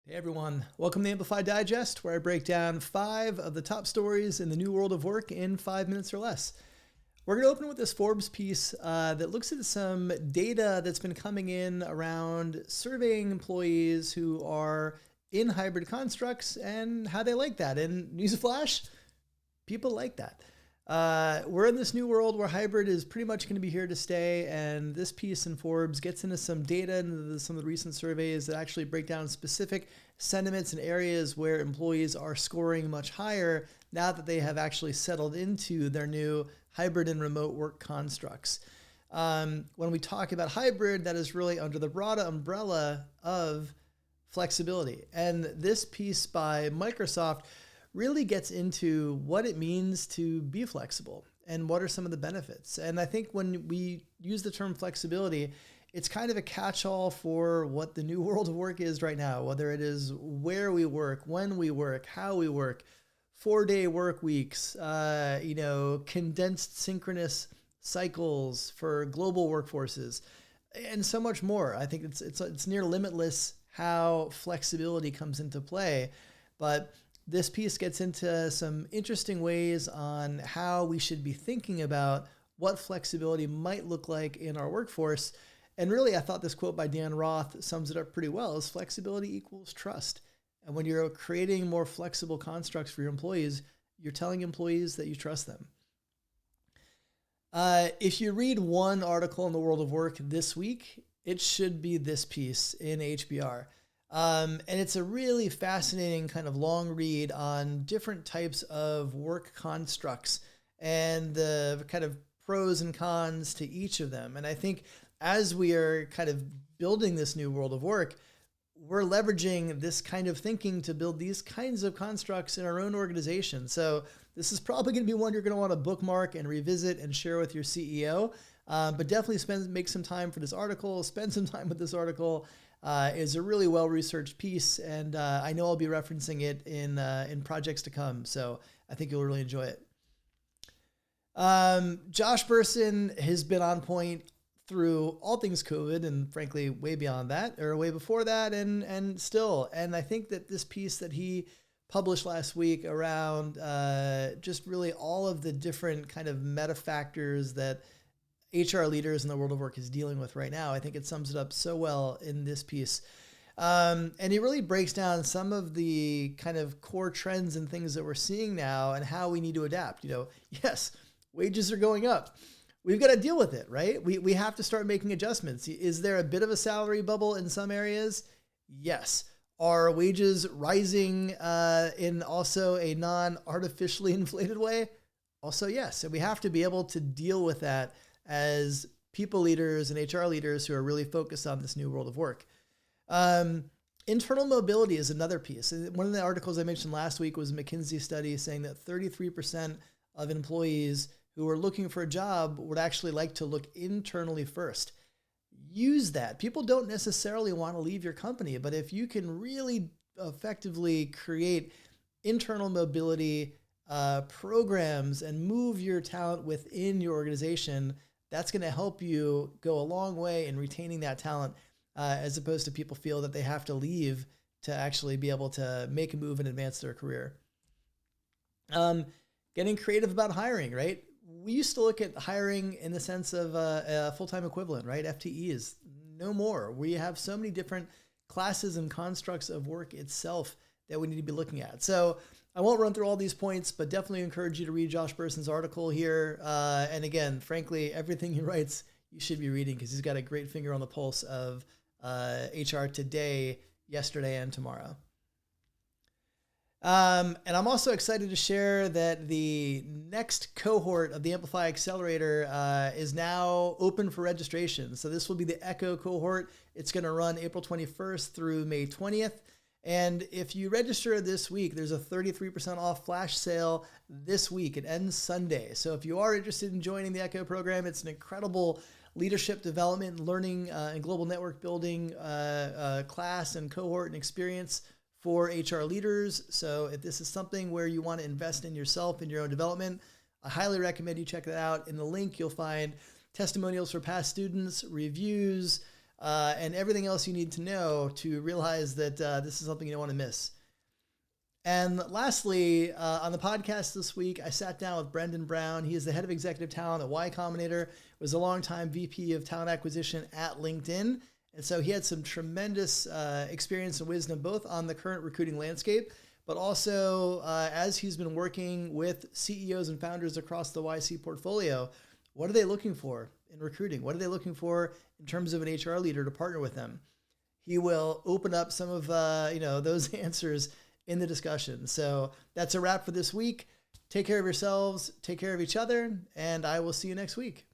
Hey everyone, welcome to the Amplify Digest, where I break down 5 of the top stories in the new world of work in 5 minutes or less. We're going to open with this Forbes piece that looks at some data that's been coming in around surveying employees who are in hybrid constructs and how they like that. And newsflash, people like that. We're in this new world where hybrid is pretty much going to be here to stay, and this piece in Forbes gets into some data and some of the recent surveys that actually break down specific sentiments and areas where employees are scoring much higher now that they have actually settled into their new hybrid and remote work constructs. When we talk about hybrid, that is really under the broad umbrella of flexibility. And this piece by Microsoft really gets into what it means to be flexible and what are some of the benefits. And I think when we use the term flexibility, it's kind of a catch-all for what the new world of work is right now, whether it is where we work, when we work, how we work, 4-day work weeks, condensed synchronous cycles for global workforces, and so much more. I think it's near limitless how flexibility comes into play. But this piece gets into some interesting ways on how we should be thinking about what flexibility might look like in our workforce. And really, I thought this quote by Dan Roth sums it up pretty well, is flexibility equals trust. And when you're creating more flexible constructs for your employees, you're telling employees that you trust them. If you read one article in the world of work this week, it should be this piece in HBR. And it's a really fascinating kind of long read on different types of work constructs and the kind of pros and cons to each of them. And I think as we are kind of building this new world of work, we're leveraging this kind of thinking to build these kinds of constructs in our own organization. So this is probably going to be one you're going to want to bookmark and revisit and share with your CEO. But definitely make some time for this article, spend some time with this article. Is a really well-researched piece, and I know I'll be referencing it in projects to come, so I think you'll really enjoy it. Josh Bersin has been on point through all things COVID, and frankly, way beyond that, or way before that, and still. And I think that this piece that he published last week around just really all of the different kind of meta factors that HR leaders in the world of work is dealing with right now, I think it sums it up so well in this piece. And he really breaks down some of the kind of core trends and things that we're seeing now and how we need to adapt. Yes, wages are going up. We've got to deal with it, right? We have to start making adjustments. Is there a bit of a salary bubble in some areas? Yes. Are wages rising in also a non-artificially inflated way? Also, yes. And we have to be able to deal with that as people leaders and HR leaders who are really focused on this new world of work. Internal mobility is another piece. One of the articles I mentioned last week was a McKinsey study saying that 33% of employees who are looking for a job would actually like to look internally first. Use that. People don't necessarily want to leave your company, but if you can really effectively create internal mobility programs and move your talent within your organization, that's going to help you go a long way in retaining that talent, as opposed to people feel that they have to leave to actually be able to make a move and advance their career. Getting creative about hiring, right? We used to look at hiring in the sense of a full-time equivalent, right? FTEs, no more. We have so many different classes and constructs of work itself that we need to be looking at. So I won't run through all these points, but definitely encourage you to read Josh Bersin's article here. And again, frankly, everything he writes, you should be reading because he's got a great finger on the pulse of HR today, yesterday, and tomorrow. And I'm also excited to share that the next cohort of the Amplify Accelerator is now open for registration. So this will be the Echo cohort. It's going to run April 21st through May 20th. And if you register this week, there's a 33% off flash sale this week. It ends Sunday. So if you are interested in joining the Echo program, it's an incredible leadership development, learning, and global network building class and cohort and experience for HR leaders. So if this is something where you want to invest in yourself and your own development, I highly recommend you check that out. In the link, you'll find testimonials for past students, reviews, and everything else you need to know to realize that this is something you don't want to miss. And lastly, on the podcast this week, I sat down with Brendan Brown. He is the head of executive talent at Y Combinator, was a longtime VP of talent acquisition at LinkedIn. And so he had some tremendous experience and wisdom, both on the current recruiting landscape, but also as he's been working with CEOs and founders across the YC portfolio. What are they looking for in recruiting? What are they looking for in terms of an HR leader to partner with them? He will open up some of those answers in the discussion. So that's a wrap for this week. Take care of yourselves, take care of each other, and I will see you next week.